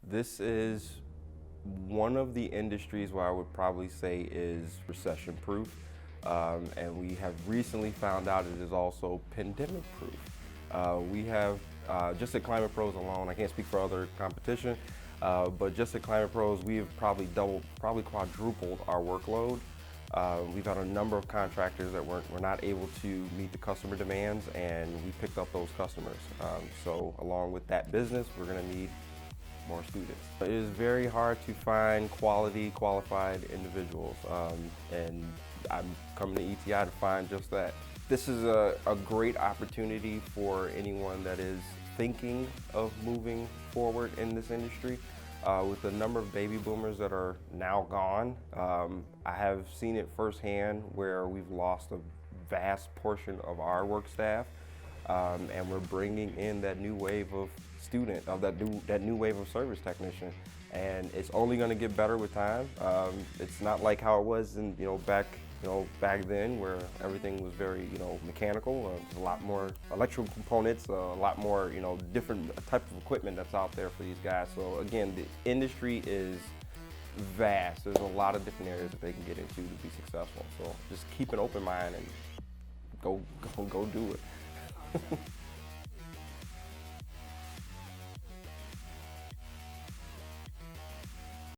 This is one of the industries where I would probably say is recession proof. And we have recently found out it is also pandemic proof. We have, just at Climate Pros alone, I can't speak for other competition, but just at Climate Pros, we have probably quadrupled our workload. We've had a number of contractors that were not able to meet the customer demands, and we picked up those customers. So along with that business, we're going to need more students. It is very hard to find qualified individuals, and I'm coming to ETI to find just that. This is a great opportunity for anyone that is thinking of moving forward in this industry. With the number of baby boomers that are now gone, I have seen it firsthand where we've lost a vast portion of our work staff, and we're bringing in that new wave of student, that new wave of service technician, and it's only going to get better with time. It's not like how it was in back then, where everything was very mechanical. There's a lot more electrical components, a lot more different types of equipment that's out there for these guys. So again, the industry is vast. There's a lot of different areas that they can get into to be successful. So just keep an open mind and go do it.